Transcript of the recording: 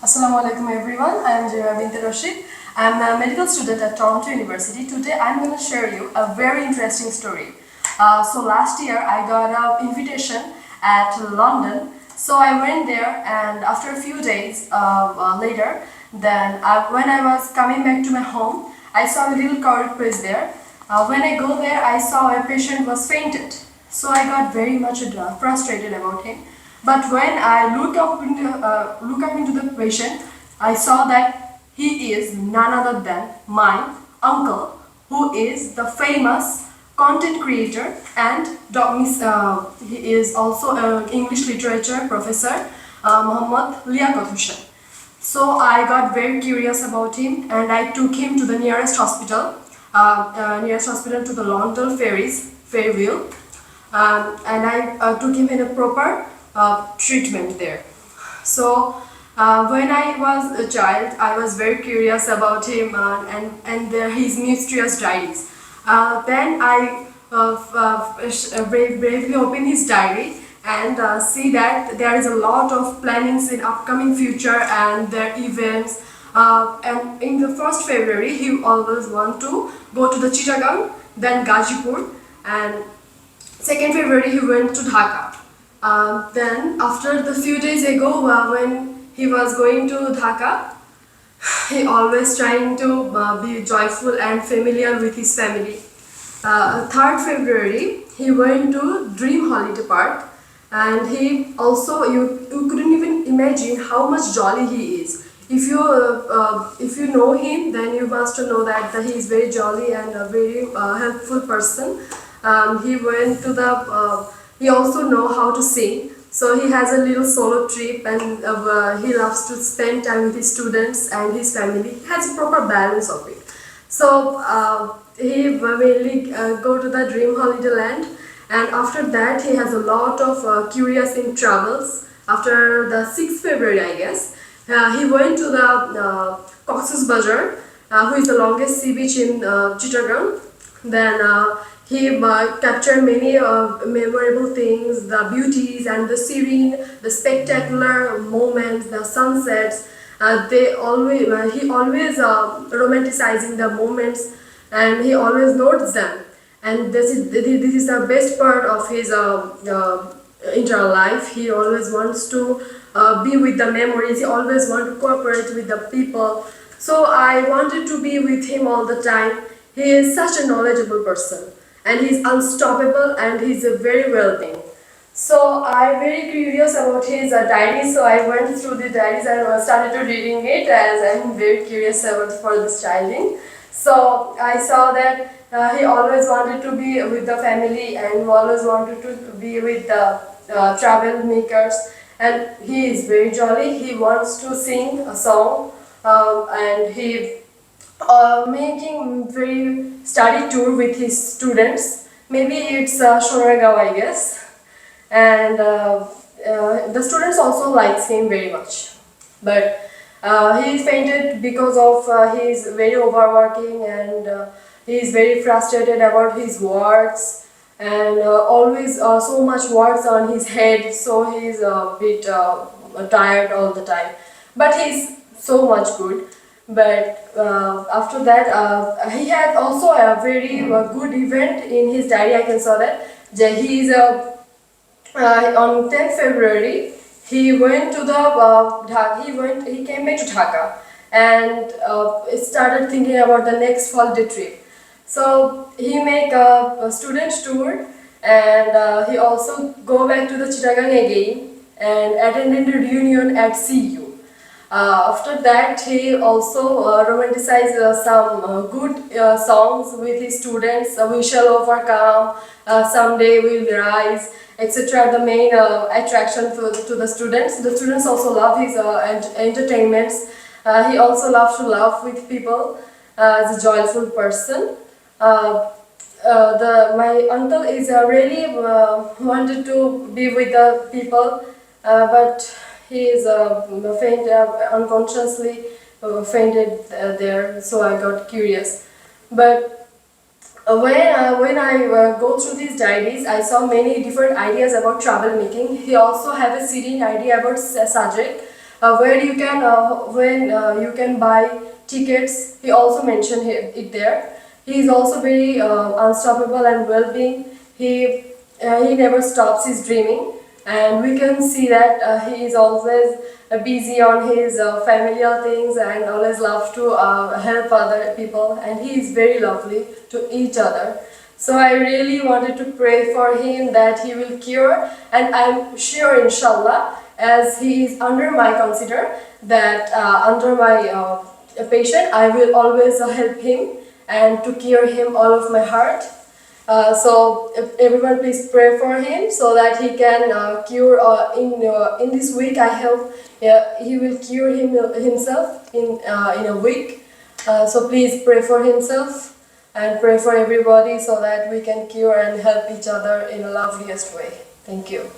Assalamualaikum everyone. I am Jemima. I am a medical student at Toronto University. Today I am going to share you a very interesting story. So last year I got an invitation at London. So I went there, and after a few days later, when I was coming back to my home, I saw a little crowded place there. When I go there, I saw a patient was fainted. So I got very much frustrated about him. But when I look up into the patient, I saw that he is none other than my uncle, who is the famous content creator and he is also an English literature professor, Muhammad Liaquat Hussain. So I got very curious about him, and I took him to the nearest hospital to the London Ferries, Fairview, and I took him in a proper treatment there. So when I was a child, I was very curious about him and his mysterious diaries. Then I bravely opened his diary and see that there is a lot of plannings in upcoming future and their events. And in the 1st February, he always want to go to the Chittagong, then Gazipur, and 2nd February he went to Dhaka. Then after the few days ago, when he was going to Dhaka, he always trying to be joyful and familiar with his family. 3rd February, he went to Dream Holiday Park, and he also, you couldn't even imagine how much jolly he is. If you know him, then you must know that he is very jolly and a very helpful person. He went to he also know how to sing, so he has a little solo trip, and he loves to spend time with his students and his family. He has a proper balance of it. So he mainly go to the Dream Holiday Land, and after that he has a lot of curious in travels. After the 6th February, I guess, he went to the Cox's Bazar, who is the longest sea beach in Chittagong. Then he captured many memorable things, the beauties and the serene, the spectacular moments, the sunsets. He always romanticizing the moments, and he always notes them. And this is the best part of his entire life. He always wants to be with the memories. He always want to cooperate with the people. So I wanted to be with him all the time. He is such a knowledgeable person, and he's unstoppable, and he's a very well being. So I'm very curious about his diary. So I went through the diaries and started to reading it, as I'm very curious about for this childing. So I saw that he always wanted to be with the family and always wanted to be with the travel makers, and he is very jolly. He wants to sing a song, and he making very study tour with his students. Maybe it's Shoragawa, I guess, and the students also likes him very much. But he is fainted because of he is very overworking, and he is very frustrated about his works, and always so much works on his head, so he is a bit tired all the time. But he's so much good. But after that, he had also a very good event in his diary. I can saw that he is on 10th February. He went to the Dhaka. He came back to Dhaka, and started thinking about the next holiday trip. So he make a student tour, and he also go back to the Chittagong again and attended a reunion at CU. After that, he also romanticized some good songs with his students. We shall overcome, someday we'll rise, etc. The main attraction to the students. The students also love his entertainments. He also loves to laugh with people as a joyful person. My uncle is really wanted to be with the people, but he is unconsciously fainted there. So I got curious. But when I go through these diaries, I saw many different ideas about travel making. He also have a serene idea about subject. where you can when you can buy tickets. He also mentioned it there. He is also very unstoppable and well-being. He never stops his dreaming, and we can see that he is always busy on his familial things and always love to help other people, and he is very lovely to each other. So I really wanted to pray for him that he will cure, and I'm sure, inshallah, as he is under my consider, that under my patient, I will always help him and to cure him all of my heart. So if everyone please pray for him so that he can cure in this week. I hope he will cure himself in a week. So please pray for himself and pray for everybody so that we can cure and help each other in the loveliest way. Thank you.